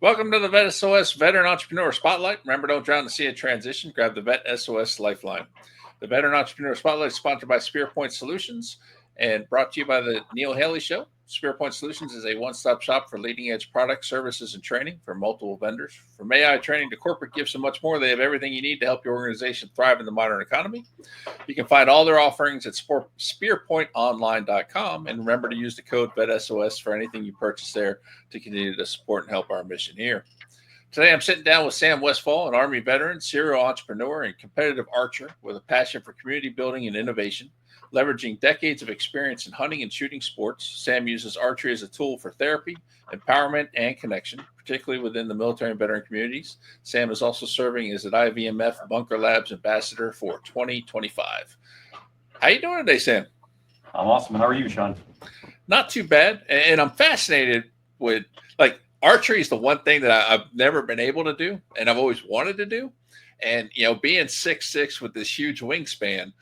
Welcome to the Vet S.O.S. Veteran Entrepreneur Spotlight. Remember, don't drown in the sea of transition. Grab the Vet S.O.S. Lifeline. The Veteran Entrepreneur Spotlight is sponsored by Spearpoint Solutions and brought to you by the Neil Haley Show. Spearpoint Solutions is a one-stop shop for leading-edge products, services, and training for multiple vendors. From AI training to corporate gifts and much more, they have everything you need to help your organization thrive in the modern economy. You can find all their offerings at spearpointonline.com, and remember to use the code VETSOS for anything you purchase there to continue to support and help our mission here. Today, I'm sitting down with Sam Westfall, an Army veteran, serial entrepreneur, and competitive archer with a passion for community building and innovation. Leveraging decades of experience in hunting and shooting sports, Sam uses archery as a tool for therapy, empowerment, and connection, particularly within the military and veteran communities. Sam is also serving as an IVMF Bunker Labs ambassador for 2025. How you doing today, Sam? I'm awesome. How are you, Sean? Not too bad. And I'm fascinated with, archery is the one thing that I've never been able to do, and I've always wanted to do. And, being 6'6" with this huge wingspan,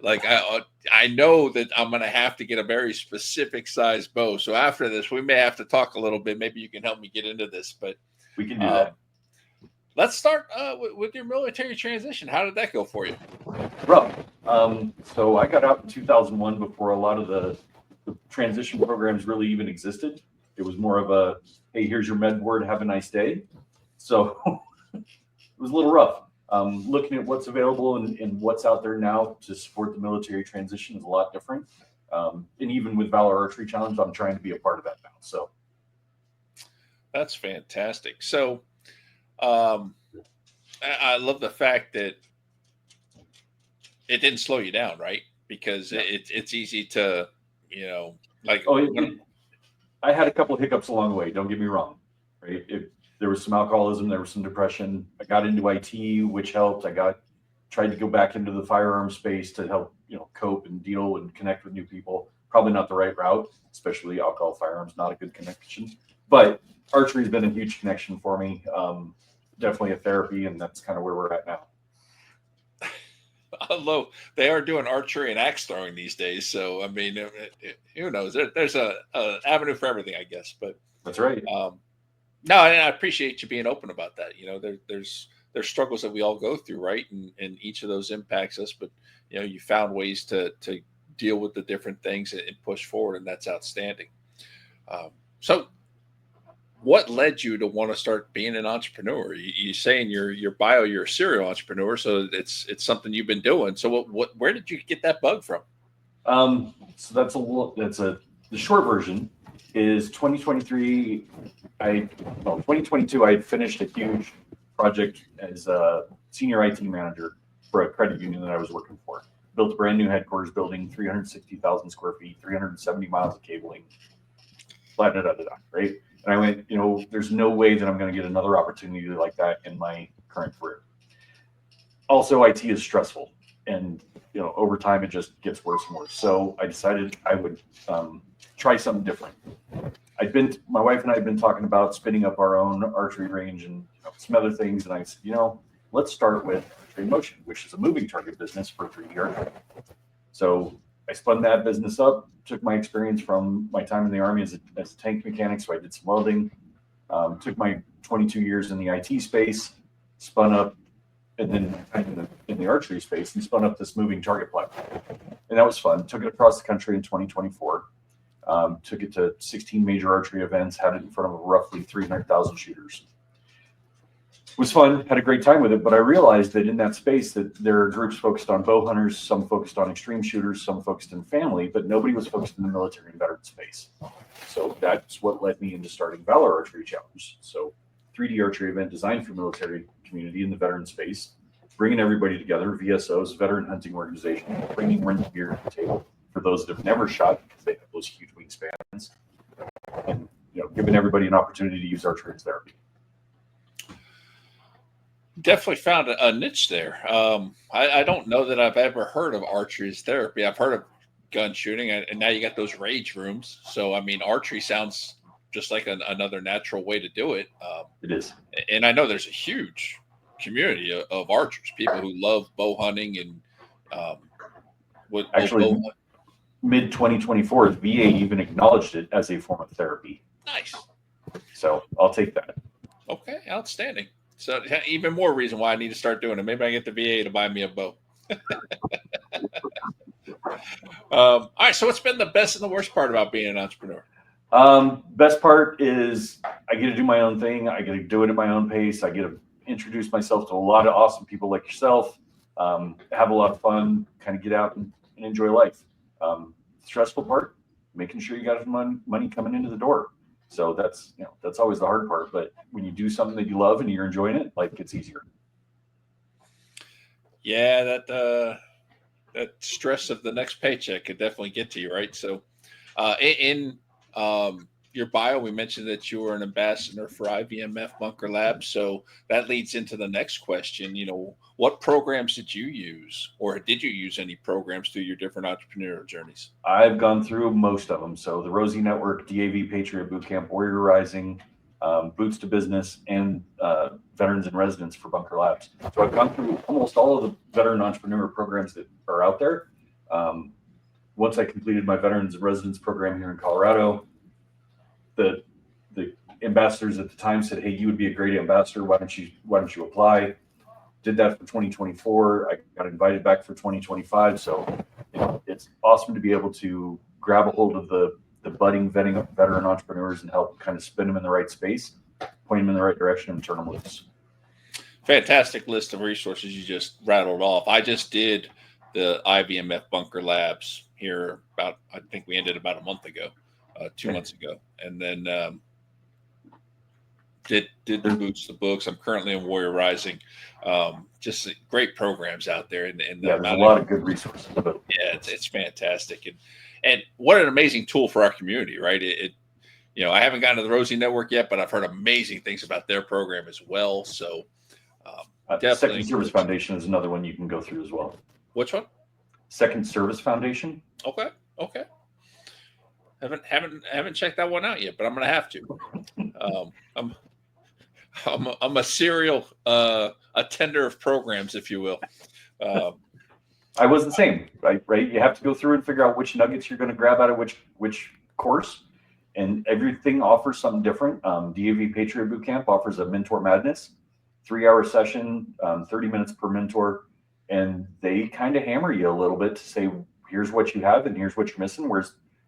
I know that I'm going to have to get a very specific size bow. So after this, we may have to talk a little bit. Maybe you can help me get into this, but we can do that. Let's start with your military transition. How did that go for you? Rough. So I got out in 2001 before a lot of the transition programs really even existed. It was more of a, hey, here's your med board, have a nice day. So it was a little rough. Looking at what's available and what's out there now to support the military transition is a lot different. And even with Valor Archery Challenge, I'm trying to be a part of that now. So that's fantastic. So I love the fact that it didn't slow you down, right? Because it's easy to, I had a couple of hiccups along the way. Don't get me wrong, right? There was some alcoholism, there was some depression. I got into IT, which helped. Tried to go back into the firearm space to help, cope and deal and connect with new people. Probably not the right route, especially alcohol, firearms, not a good connection. But archery has been a huge connection for me. Definitely a therapy, and that's kind of where we're at now. Although they are doing archery and axe throwing these days, so I mean, who knows? There's a avenue for everything, I guess. But that's right. No, and I appreciate you being open about that. There's struggles that we all go through, right? And each of those impacts us, but you found ways to deal with the different things and push forward, and that's outstanding. So what led you to want to start being an entrepreneur? You say in your bio you're a serial entrepreneur, so it's something you've been doing. So where did you get that bug from? So the short version is 2023. 2022, I had finished a huge project as a senior IT manager for a credit union that I was working for. Built a brand new headquarters building, 360,000 square feet, 370 miles of cabling, blah, blah, blah, blah, right? And I went, there's no way that I'm going to get another opportunity like that in my current career. Also, IT is stressful, and over time it just gets worse and worse. So I decided I would try something different. My wife and I had been talking about spinning up our own archery range and some other things, and I said, let's start with Archery Motion, which is a moving target business for 3D archery. So I spun that business up, took my experience from my time in the Army as a tank mechanic, so I did some welding, took my 22 years in the IT space, spun up, and then in the archery space, and spun up this moving target platform. And that was fun. Took it across the country in 2024. Took it to 16 major archery events, had it in front of roughly 300,000 shooters. It was fun, had a great time with it, but I realized that in that space that there are groups focused on bow hunters, some focused on extreme shooters, some focused in family, but nobody was focused in the military and veteran space. So that's what led me into starting Valor Archery Challenge. So 3D archery event designed for military community in the veteran space, bringing everybody together, S.O.S, veteran hunting organization, bringing rental gear to the table for those that have never shot because they have those huge wingspans, and giving everybody an opportunity to use archery as therapy. Definitely found a niche there. I don't know that I've ever heard of archery as therapy. I've heard of gun shooting, and now you got those rage rooms. So I mean, archery sounds just like another natural way to do it. It is, and I know there's a huge community of archers, people who love bow hunting and actually. Mid-2024, VA even acknowledged it as a form of therapy. Nice. So I'll take that. Okay, outstanding. So even more reason why I need to start doing it. Maybe I get the VA to buy me a bow. All right. So what's been the best and the worst part about being an entrepreneur? Best part is I get to do my own thing. I get to do it at my own pace. I get to introduce myself to a lot of awesome people like yourself. Have a lot of fun, kind of get out and enjoy life. Stressful part, making sure you got money coming into the door. So that's always the hard part. But when you do something that you love and you're enjoying it, life gets easier. Yeah, that stress of the next paycheck could definitely get to you, right? So, in your bio, we mentioned that you were an ambassador for IVMF Bunker Labs. So that leads into the next question. What programs did you use, or did you use any programs through your different entrepreneurial journeys? I've gone through most of them. So the Rosie Network, DAV Patriot Boot Camp, Warrior Rising, Boots to Business, and Veterans in Residence for Bunker Labs. So I've gone through almost all of the veteran entrepreneur programs that are out there. Once I completed my Veterans in Residence program here in Colorado, the ambassadors at the time said, "Hey, you would be a great ambassador. Why don't you apply?" Did that for 2024. I got invited back for 2025. So it's awesome to be able to grab a hold of the budding veteran entrepreneurs and help kind of spin them in the right space, point them in the right direction, and turn them loose. Fantastic list of resources you just rattled off. I just did the IVMF Bunker Labs here I think we ended about a month ago, 2 months ago. And then did the Boots, the books. I'm currently in Warrior Rising. Just great programs out there. And there's a lot of good resources. Yeah, it's fantastic. And what an amazing tool for our community, right? I haven't gotten to the Rosie Network yet, but I've heard amazing things about their program as well. So definitely. Second Service Foundation is another one you can go through as well. Which one? Second Service Foundation. Okay. Haven't checked that one out yet, but I'm gonna have to. I'm a serial attender of programs, if you will. I was the same, right? You have to go through and figure out which nuggets you're going to grab out of which course, and everything offers something different. DAV Patriot Boot Camp offers a Mentor Madness, 3-hour session, 30 minutes per mentor, and they kind of hammer you a little bit to say, here's what you have and here's what you're missing.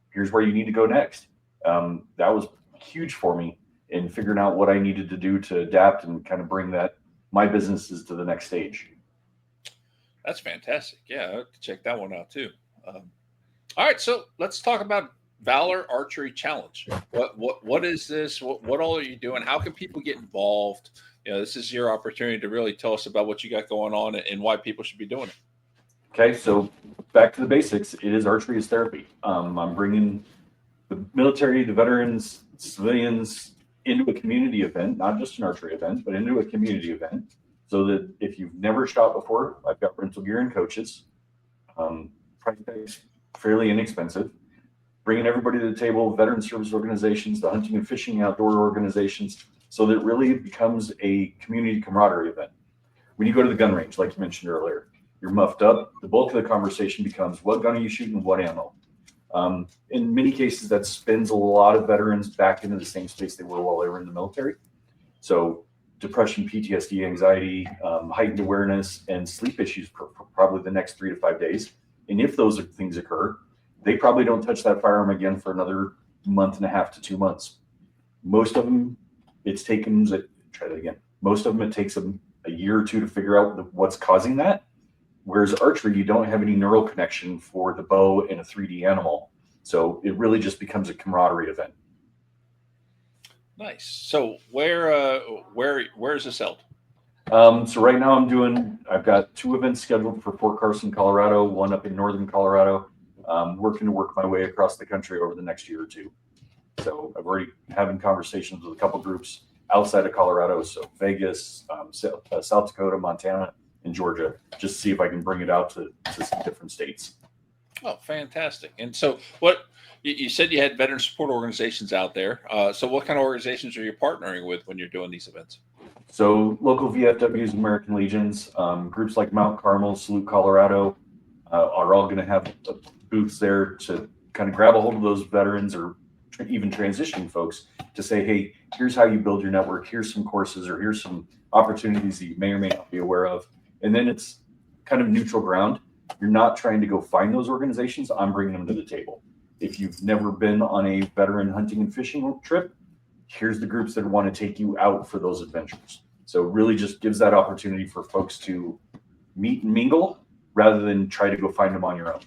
Here's where you need to go next. That was huge for me in figuring out what I needed to do to adapt and kind of bring my businesses to the next stage. That's fantastic. Yeah, I have to check that one out too. All right, so let's talk about Valor Archery Challenge. What is this? What all are you doing? How can people get involved? This is your opportunity to really tell us about what you got going on and why people should be doing it. Okay, so back to the basics. It is archery as therapy. I'm bringing the military, the veterans, civilians into a community event, not just an archery event, but into a community event. So that if you've never shot before, I've got rental gear and coaches. Price tag's fairly inexpensive. Bringing everybody to the table, veteran service organizations, the hunting and fishing outdoor organizations, so that it really becomes a community camaraderie event. When you go to the gun range, like you mentioned earlier, you're muffed up. The bulk of the conversation becomes, what gun are you shooting, what ammo? In many cases, that spins a lot of veterans back into the same space they were while they were in the military. So depression, PTSD, anxiety, heightened awareness, and sleep issues for probably the next 3 to 5 days. And if those things occur, they probably don't touch that firearm again for another month and a half to 2 months. Most of them, Most of them, it takes them a year or two to figure out what's causing that. Whereas archery, you don't have any neural connection for the bow and a 3D animal. So it really just becomes a camaraderie event. Nice. So where is this held? So right now I've got 2 events scheduled for Fort Carson, Colorado, one up in northern Colorado. Working to work my way across the country over the next year or 2. So I've already having conversations with a couple groups outside of Colorado. So Vegas, South Dakota, Montana, and Georgia, just to see if I can bring it out to some different states. Oh, fantastic. And so what you said you had veteran support organizations out there. So what kind of organizations are you partnering with when you're doing these events? So local VFWs, American Legions, groups like Mount Carmel, Salute, Colorado, are all going to have booths there to kind of grab a hold of those veterans or even transitioning folks to say, hey, here's how you build your network. Here's some courses, or here's some opportunities that you may or may not be aware of. And then it's kind of neutral ground. You're not trying to go find those organizations. I'm bringing them to the table. If you've never been on a veteran hunting and fishing trip, here's the groups that want to take you out for those adventures. So it really just gives that opportunity for folks to meet and mingle rather than try to go find them on your own.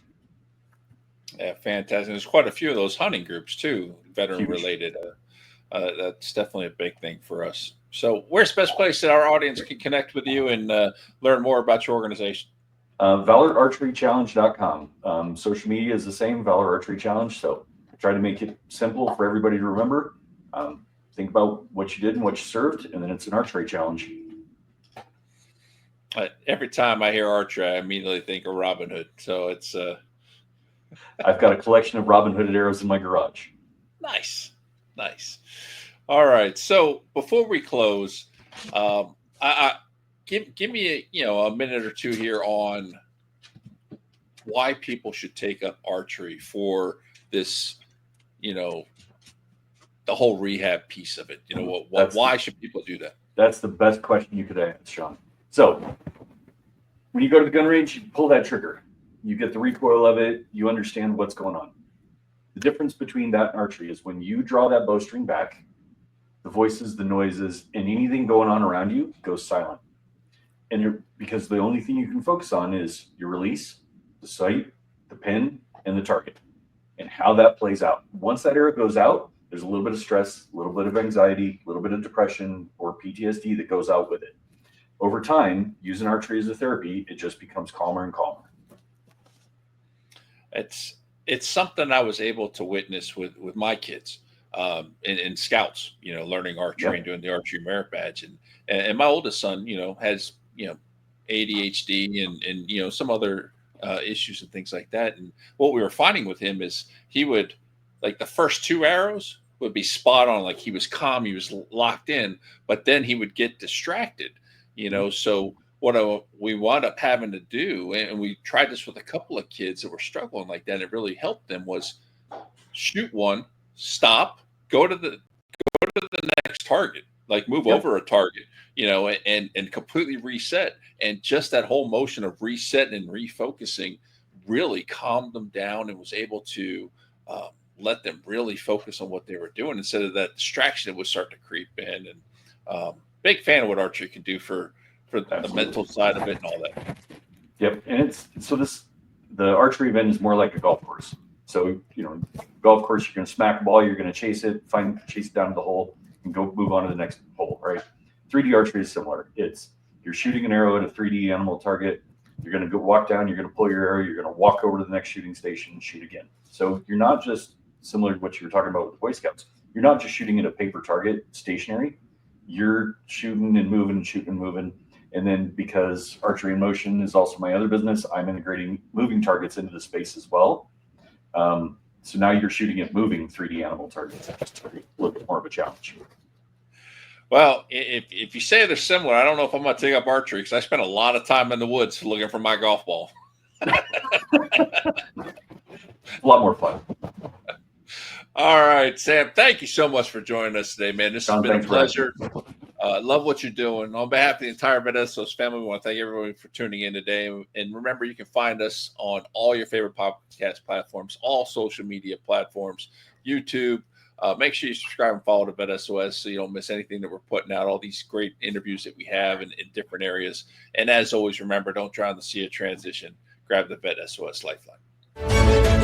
Yeah, fantastic. There's quite a few of those hunting groups too, veteran related. That's definitely a big thing for us. So where's the best place that our audience can connect with you and learn more about your organization? ValorArcheryChallenge.com. Social media is the same, Valor Archery Challenge. So try to make it simple for everybody to remember. Think about what you did and what you served, and then it's an archery challenge. Every time I hear archery, I immediately think of Robin Hood. So it's I've got a collection of Robin Hooded arrows in my garage. Nice. All right. So before we close, give me a minute or two here on why people should take up archery for this, the whole rehab piece of it. Why should people do that? That's the best question you could ask, Sean. So when you go to the gun range, you pull that trigger. You get the recoil of it. You understand what's going on. The difference between that and archery is when you draw that bowstring back, the voices, the noises, and anything going on around you goes silent. And because the only thing you can focus on is your release, the sight, the pin, and the target, and how that plays out. Once that arrow goes out, there's a little bit of stress, a little bit of anxiety, a little bit of depression or PTSD that goes out with it. Over time, using archery as a therapy, it just becomes calmer and calmer. It's something I was able to witness with my kids in scouts, learning archery and doing the archery merit badge. And my oldest son, has, ADHD and some other issues and things like that. And what we were finding with him is he would, like, the first 2 arrows would be spot on. Like, he was calm, he was locked in, but then he would get distracted, so what we wound up having to do, and we tried this with a couple of kids that were struggling like that, and it really helped them, was shoot one, stop, go to the next target, like move over a target, and completely reset. And just that whole motion of resetting and refocusing really calmed them down and was able to let them really focus on what they were doing instead of that distraction that would start to creep in. And big fan of what archery can do for the mental side of it and all that. Yep. And the archery event is more like a golf course. So, golf course, you're going to smack a ball, you're going to chase it down to the hole and go move on to the next hole, right? 3D archery is similar. You're shooting an arrow at a 3D animal target. You're going to go walk down, you're going to pull your arrow, you're going to walk over to the next shooting station and shoot again. So you're not just, similar to what you were talking about with the Boy Scouts, you're not just shooting at a paper target stationary. You're shooting and moving and shooting and moving. And then because archery in motion is also my other business, I'm integrating moving targets into the space as well. So now you're shooting at moving 3D animal targets. It's a little bit more of a challenge. Well, if you say they're similar, I don't know if I'm going to take up archery because I spent a lot of time in the woods looking for my golf ball. A lot more fun. All right, Sam, thank you so much for joining us today, man. This has been a pleasure. Love what you're doing. On behalf of the entire S.O.S family, we want to thank everyone for tuning in today. And remember, you can find us on all your favorite podcast platforms, all social media platforms, YouTube. Make sure you subscribe and follow to S.O.S so you don't miss anything that we're putting out, all these great interviews that we have in different areas. And as always, remember, don't drown the sea of transition. Grab the S.O.S Lifeline.